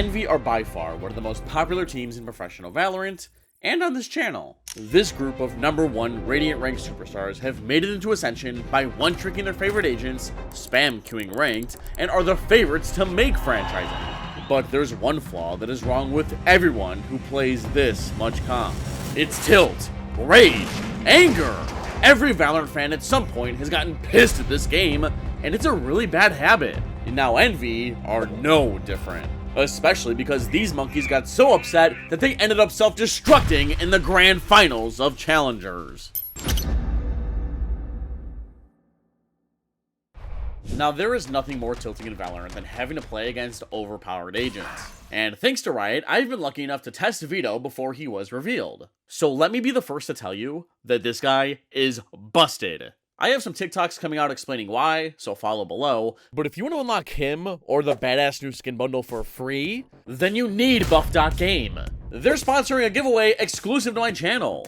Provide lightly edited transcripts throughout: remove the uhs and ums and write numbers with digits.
Envy are by far one of the most popular teams in professional Valorant, and on this channel. This group of #1 Radiant ranked superstars have made it into Ascension by one-tricking their favorite agents, spam queuing ranked, and are the favorites to make franchising. But there's one flaw that is wrong with everyone who plays this much comp. It's tilt, rage, anger. Every Valorant fan at some point has gotten pissed at this game, and it's a really bad habit. And now Envy are no different. Especially because these monkeys got so upset that they ended up self-destructing in the grand finals of Challengers. Now, there is nothing more tilting in Valorant than having to play against overpowered agents. And thanks to Riot, I've been lucky enough to test Vito before he was revealed. So let me be the first to tell you that this guy is busted. I have some TikToks coming out explaining why, so follow below. But if you want to unlock him or the badass new skin bundle for free, then you need Buff.game. They're sponsoring a giveaway exclusive to my channel.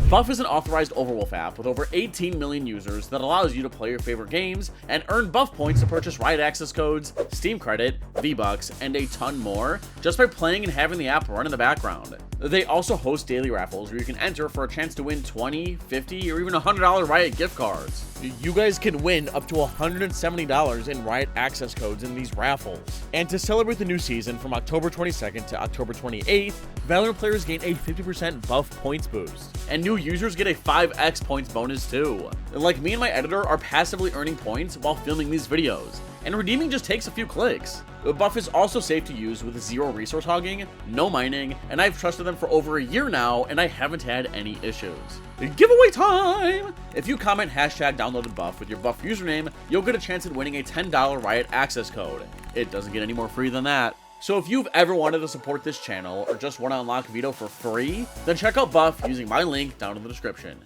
Buff is an authorized Overwolf app with over 18 million users that allows you to play your favorite games and earn Buff points to purchase Riot access codes, Steam credit, V-Bucks, and a ton more just by playing and having the app run in the background. They also host daily raffles where you can enter for a chance to win $20, $50, or even $100 Riot gift cards. You guys can win up to $170 in Riot access codes in these raffles. And to celebrate the new season from October 22nd to October 28th, Valorant players gain a 50% Buff points boost. And new users get a 5x points bonus too. Like me and my editor are passively earning points while filming these videos, and redeeming just takes a few clicks. Buff is also safe to use with zero resource hogging, no mining, and I've trusted them for over a year now and I haven't had any issues. Giveaway time! If you comment #downloaded Buff with your Buff username, you'll get a chance at winning a $10 Riot access code. It doesn't get any more free than that. So if you've ever wanted to support this channel or just want to unlock Vito for free, then check out Buff using my link down in the description.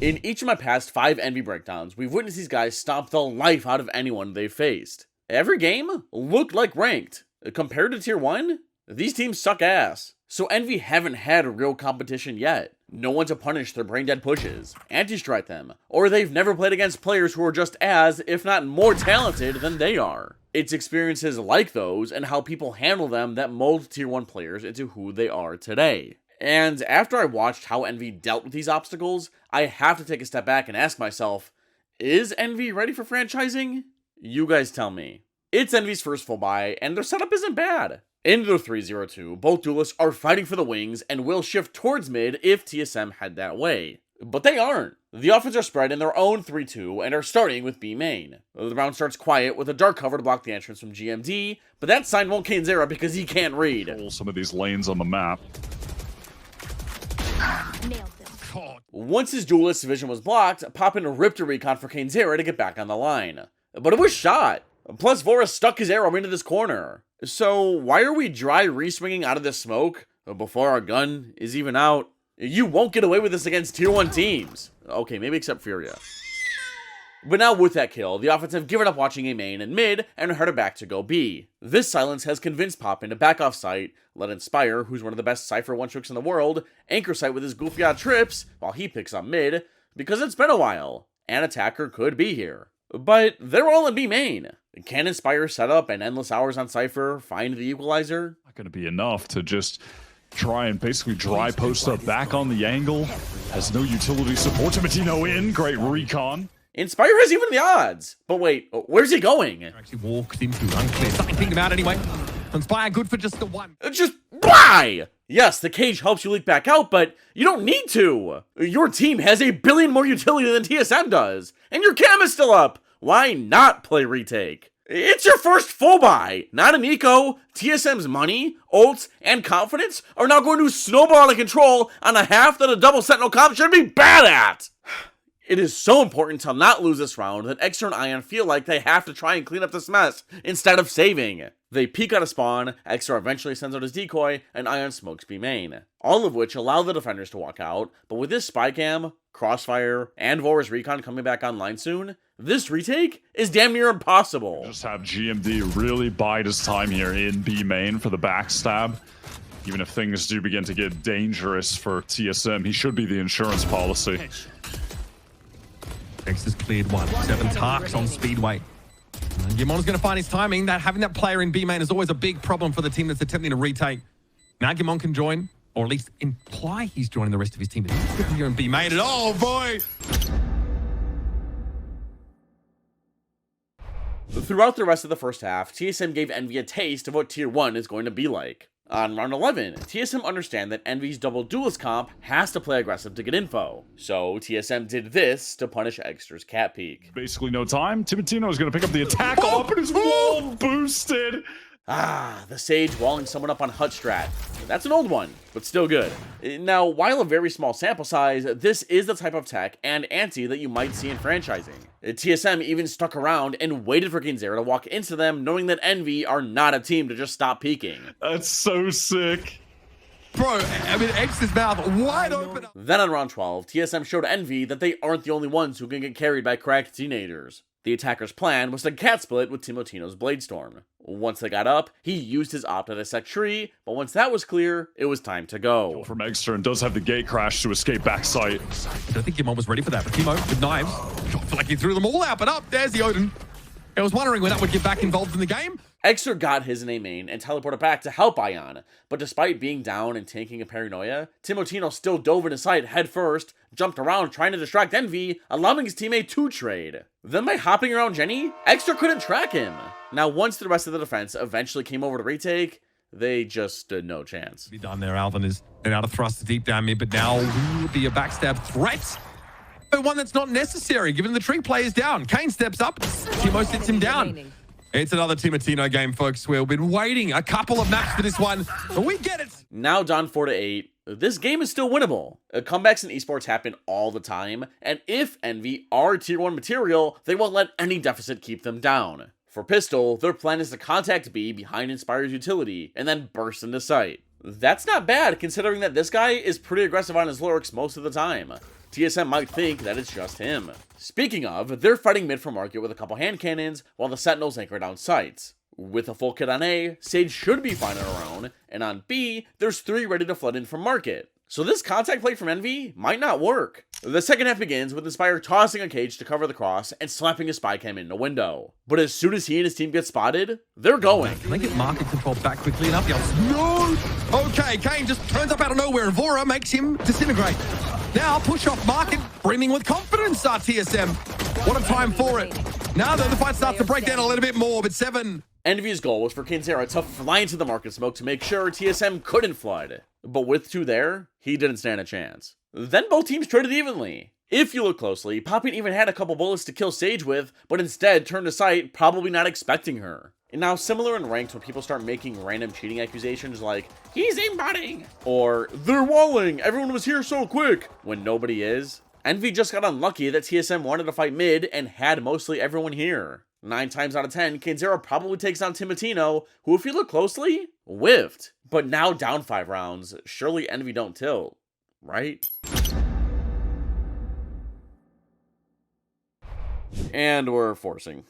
In each of my past 5 Envy breakdowns, we've witnessed these guys stomp the life out of anyone they've faced. Every game looked like ranked. Compared to Tier 1, these teams suck ass. So Envy haven't had a real competition yet. No one to punish their brain-dead pushes, anti-strike them, or they've never played against players who are just as, if not more talented than they are. It's experiences like those and how people handle them that mold Tier 1 players into who they are today. And after I watched how Envy dealt with these obstacles, I have to take a step back and ask myself, is Envy ready for franchising? You guys tell me. It's Envy's first full buy, and their setup isn't bad. In their 3-0-2, both duelists are fighting for the wings and will shift towards mid if TSM head that way. But they aren't. The offense are spread in their own 3-2 and are starting with B main. The round starts quiet with a dark cover to block the entrance from GMD, but that sign won't Kainzera because he can't read. Some of these lanes on the map. Once his duelist vision was blocked, Poppin ripped a recon for Kainzera to get back on the line. But it was shot. Plus, Vora stuck his arrow into this corner. So why are we dry re-swinging out of this smoke before our gun is even out? You won't get away with this against Tier 1 teams. Okay, maybe except Furia. But now with that kill, the offense have given up watching A main and mid and headed back to go B. This silence has convinced Poppin to back off site, let Inspire, who's one of the best Cypher one-tricks in the world, anchor site with his goofy odd trips while he picks up mid, because it's been a while. An attacker could be here. But they're all in B main. Can Inspire set up and endless hours on Cypher find the equalizer? Not going to be enough to just try and basically dry post up back on the angle. Has no utility support. Timatino in. Great recon. Inspire has even the odds. But wait, where's he going? Actually walked into unclear. Something thinking about anyway. Inspire good for just the one. Just why? Yes, the cage helps you leak back out, but you don't need to. Your team has a billion more utility than TSM does, and your cam is still up. Why not play retake? It's your first full buy, not an eco. TSM's money, ults, and confidence are now going to snowball out of control on a half that a double sentinel comp should be bad at. It is so important to not lose this round that Extra and Ion feel like they have to try and clean up this mess instead of saving. They peek out of spawn, Extra eventually sends out his decoy, and Ion smokes B main. All of which allow the defenders to walk out, but with this spy cam, crossfire, and Vora's recon coming back online soon, this retake is damn near impossible. Just have GMD really bide his time here in B main for the backstab. Even if things do begin to get dangerous for TSM, he should be the insurance policy. Next is cleared one. 7 Tarks on Speedway. And Gimon's going to find his timing. That having that player in B main is always a big problem for the team that's attempting to retake. Now Gimon can join, or at least imply he's joining the rest of his team. But he's sitting here in B main, and oh boy! Throughout the rest of the first half, TSM gave Envy a taste of what Tier 1 is going to be like. On round 11, TSM understand that Envy's double duelist comp has to play aggressive to get info, so TSM did this to punish Extra's cat peek. Basically no time. Timotino is going to pick up the attack off, and his wall boosted. Ah, the Sage walling someone up on Hut Strat. That's an old one, but still good. Now, while a very small sample size, this is the type of tech and anti that you might see in franchising. TSM even stuck around and waited for Kinzera to walk into them, knowing that Envy are not a team to just stop peeking. That's so sick. Bro, I mean, X's mouth wide open. Then on round 12, TSM showed Envy that they aren't the only ones who can get carried by cracked teenagers. The attacker's plan was to cat split with Timotino's Bladestorm. Once they got up, he used his opt to dissect tree, but once that was clear, it was time to go. From Extra and does have the gate crash to escape backside. I don't think Gimon was ready for that, but Timo with knives. I feel like he threw them all out, but up, there's the Odin. I was wondering when that would get back involved in the game. Extra got his in A main and teleported back to help Ion, but despite being down and tanking a paranoia, Timotino still dove into sight head first, jumped around trying to distract Envy, allowing his teammate to trade. Then by hopping around Jenny, Extra couldn't track him. Now once the rest of the defense eventually came over to retake, they just stood no chance. Be done there, Alvin is an out of thrust deep down mid, but now will be a backstab threat. But one that's not necessary, given the tree play is down. Kane steps up, Timo sits him down. It's another Timotino game, folks. We've been waiting a couple of maps for this one, but we get it. Now down 4-8, this game is still winnable. Comebacks in esports happen all the time, and if Envy are Tier 1 material, they won't let any deficit keep them down. For Pistol, their plan is to contact B behind Inspire's utility, and then burst into sight. That's not bad, considering that this guy is pretty aggressive on his lurks most of the time. TSM might think that it's just him. Speaking of, they're fighting mid for market with a couple hand cannons, while the Sentinels anchor down sights. With a full kit on A, Sage should be fine on her own, and on B, there's 3 ready to flood in from market. So this contact play from Envy might not work. The second half begins with Inspire tossing a cage to cover the cross and slapping a spy cam in a window. But as soon as he and his team get spotted, they're going. Can they get market control back quickly enough? No! Okay, Kane just turns up out of nowhere and Vora makes him disintegrate. Now push off market, brimming with confidence, TSM. What a time for it. Now though, the fight starts to break down a little bit more, but 7. Envy's goal was for Kinzera to fly into the market smoke to make sure TSM couldn't flood. But with 2 there, he didn't stand a chance. Then both teams traded evenly. If you look closely, Poppin even had a couple bullets to kill Sage with, but instead turned to sight, probably not expecting her. And now similar in ranks when people start making random cheating accusations like, he's aimbotting, or they're walling, everyone was here so quick, when nobody is. Envy just got unlucky that TSM wanted to fight mid and had mostly everyone here. 9 times out of 10, Kinzera probably takes down Timotino, who if you look closely, whiffed. But now down 5 rounds, surely Envy don't tilt, right? And we're forcing.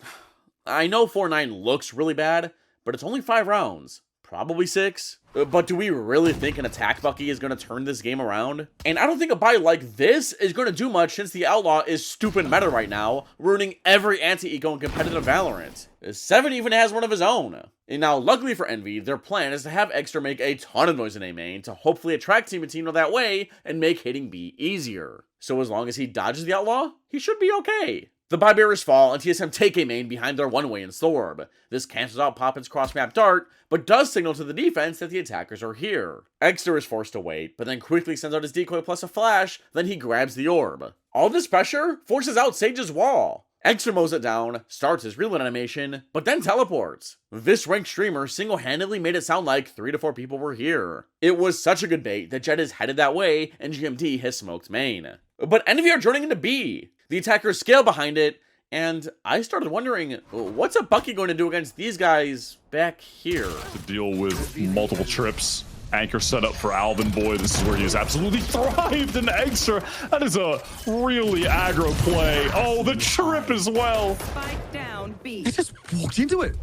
I know 4-9 looks really bad, but it's only 5 rounds. Probably 6. But do we really think an attack Bucky is going to turn this game around? And I don't think a buy like this is going to do much since the Outlaw is stupid meta right now, ruining every anti-eco in competitive Valorant. 7 even has one of his own. And now, luckily for Envy, their plan is to have Extra make a ton of noise in A main to hopefully attract Timotino that way and make hitting B easier. So as long as he dodges the Outlaw, he should be okay. The buy bearers fall and TSM take A main behind their one-way in Thorb. This cancels out Poppin's cross-map dart, but does signal to the defense that the attackers are here. Extra is forced to wait, but then quickly sends out his decoy plus a flash, then he grabs the orb. All this pressure forces out Sage's wall. Extra mows it down, starts his reload animation, but then teleports. This ranked streamer single-handedly made it sound like 3 to 4 people were here. It was such a good bait that Jet is headed that way and GMD has smoked main. But Envy are joining into B. The attackers scale behind it, and I started wondering, what's a Bucky going to do against these guys back here? To deal with multiple trips. Anchor set up for Alvin Boy. This is where he has absolutely thrived in Extra. That is a really aggro play. Oh, the trip as well. Spike down B. They just walked into it.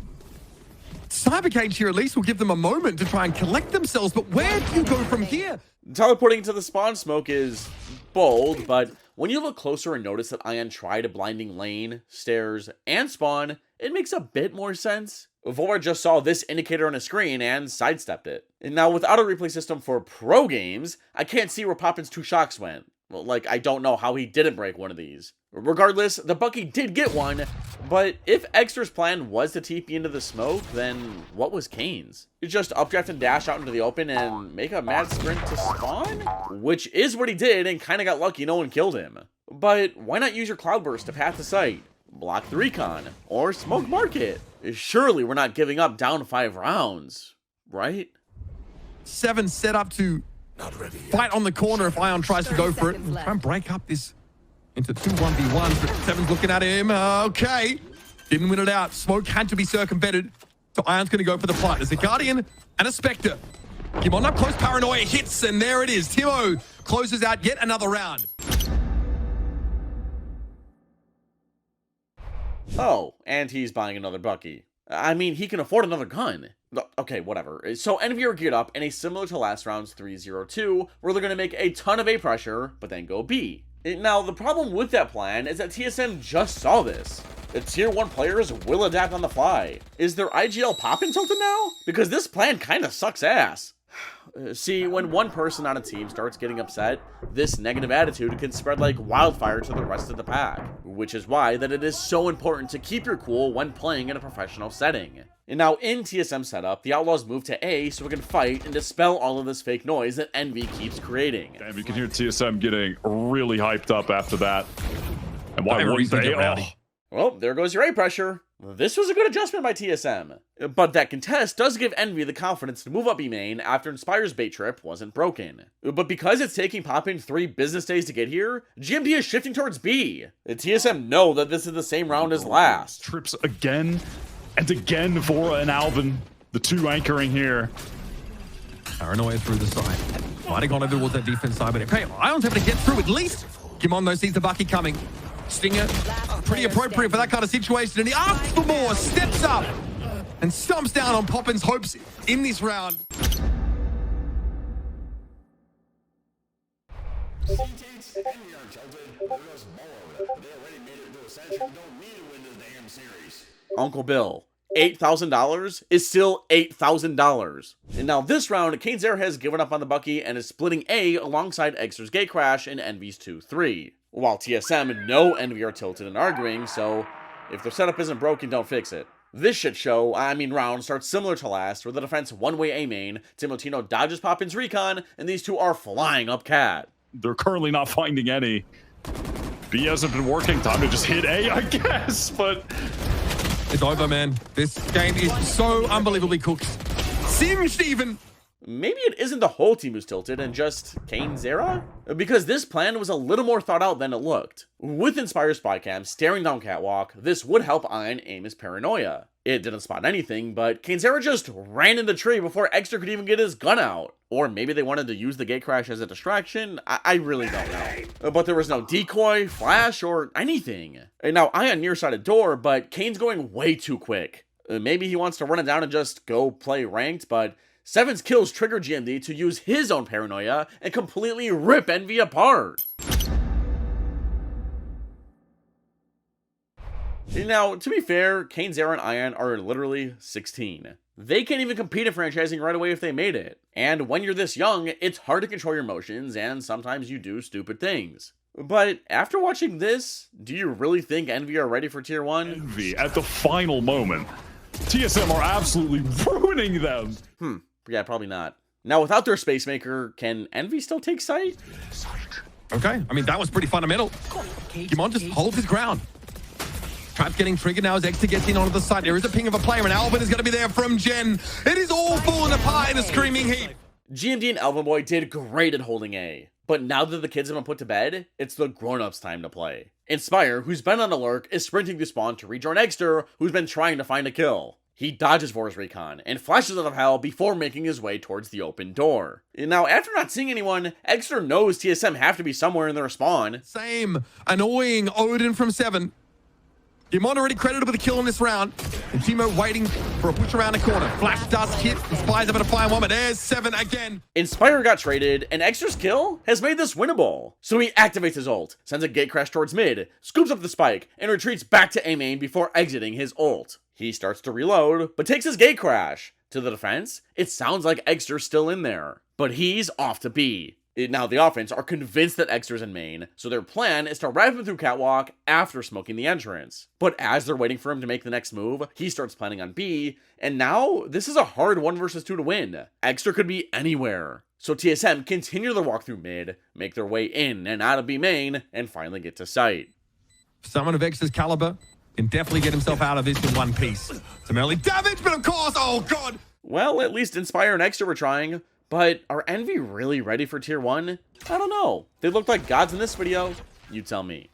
Cybercage here at least will give them a moment to try and collect themselves, but where do you go from here? Teleporting to the spawn smoke is bold, but when you look closer and notice that Ion tried a blinding lane, stairs, and spawn, it makes a bit more sense. Valorant just saw this indicator on a screen and sidestepped it. And now without a replay system for pro games, I can't see where Poppin's 2 shocks went. Well, like, I don't know how he didn't break one of these. Regardless, the Bucky did get one, but if Extra's plan was to TP into the smoke, then what was Kane's? You just updraft and dash out into the open and make a mad sprint to spawn? Which is what he did and kinda got lucky no one killed him. But why not use your Cloudburst to path the site, block the recon, or smoke market? Surely we're not giving up down 5 rounds, right? 7 set up to fight on the corner if Ion tries to go for it. We'll try and break up this into 2 1v1s, but 7's looking at him. Okay. Didn't win it out. Smoke had to be circumvented. So Ion's going to go for the plant. There's a Guardian and a Spectre. Kimon up close, Paranoia hits, and there it is. Timo closes out yet another round. Oh, and he's buying another Bucky. I mean, he can afford another gun. Okay, whatever. So Envy are geared up in a similar to last round's 3-0-2, where they're going to make a ton of A pressure, but then go B. Now, the problem with that plan is that TSM just saw this. The tier 1 players will adapt on the fly. Is their IGL poppin' tilted now? Because this plan kinda sucks ass. See, when one person on a team starts getting upset, this negative attitude can spread like wildfire to the rest of the pack, which is why that it is so important to keep your cool when playing in a professional setting. And now in TSM setup, the Outlaws move to A so we can fight and dispel all of this fake noise that Envy keeps creating. Damn, you can hear TSM getting really hyped up after that. And why wouldn't they? Well, there goes your A pressure. This was a good adjustment by TSM. But that contest does give Envy the confidence to move up B main after Inspire's bait trip wasn't broken. But because it's taking Poppin 3 business days to get here, GMD is shifting towards B. The TSM know that this is the same round as last. Trips again and again for an Alvin. The 2 anchoring here. Paranoia through the side. Fighting on over towards that defense side, but okay, Ion's able to get through at least. Kimon though sees the Bucky coming. Stinger, pretty appropriate for that kind of situation, and he asks for more, steps up, and stomps down on Poppin's hopes in this round. Uncle Bill, $8,000 is still $8,000. And now this round, Kane's Air has given up on the Bucky and is splitting A alongside Extra's Gatecrash and Envy's 2-3. While TSM and no Envy are tilted and arguing, so if their setup isn't broken, don't fix it. This shit show, round, starts similar to last, where the defense one-way A main, Timotino dodges Poppin's recon, and these 2 are flying up cat. They're currently not finding any. B hasn't been working, time to just hit A, I guess, but... It's over, man. This game is so unbelievably cooked. Singed even! Maybe it isn't the whole team who's tilted and just Kane's era? Because this plan was a little more thought out than it looked. With Inspire's spycam staring down Catwalk, this would help Ion aim his Paranoia. It didn't spot anything, but Kane's era just ran in the tree before Extra could even get his gun out. Or maybe they wanted to use the Gatecrash as a distraction? I really don't know. But there was no decoy, flash, or anything. And now Ion nearsighted door, but Kane's going way too quick. Maybe he wants to run it down and just go play ranked, but 7's kills trigger GMD to use his own Paranoia and completely rip Envy apart. Now, to be fair, Kane's Air and Ion are literally 16. They can't even compete in franchising right away if they made it. And when you're this young, it's hard to control your emotions, and sometimes you do stupid things. But after watching this, do you really think Envy are ready for Tier 1? Envy, at the final moment, TSM are absolutely ruining them. Yeah, probably not. Now, without their Space Maker, can Envy still take sight? Okay, that was pretty fundamental. Kimon just holds his ground. Trap's getting triggered now as Extra gets in onto the side. There is a ping of a player, and Alvin is going to be there from Gen. It is all falling apart in a screaming heap. GMD and Alvin Boy did great at holding A. But now that the kids have been put to bed, it's the grown-ups' time to play. Inspire, who's been on a lurk, is sprinting to spawn to rejoin Extra, who's been trying to find a kill. He dodges Vor's recon and flashes out of hell before making his way towards the open door. And now, after not seeing anyone, Extra knows TSM have to be somewhere in their spawn. Same. Annoying Odin from 7. Gimon already credited with a kill in this round. And Timo waiting for a push around the corner. Flash dust hit. Inspire's able to find one, but there's 7 again. Inspire got traded, and Extra's kill has made this winnable. So he activates his ult, sends a gate crash towards mid, scoops up the spike, and retreats back to A main before exiting his ult. He starts to reload, but takes his gate crash. To the defense, it sounds like Extra's still in there, but he's off to B. Now the offense are convinced that Extra's in main, so their plan is to wrap him through catwalk after smoking the entrance. But as they're waiting for him to make the next move, he starts planning on B, and now this is a hard 1 versus 2 to win. Extra could be anywhere. So TSM continue their walk through mid, make their way in and out of B main, and finally get to site. Someone of Extra's caliber can definitely get himself out of this in one piece. Some early damage, but of course, oh god! Well, at least Inspire and Extra were trying. But are Envy really ready for tier 1? I don't know. They look like gods in this video. You tell me.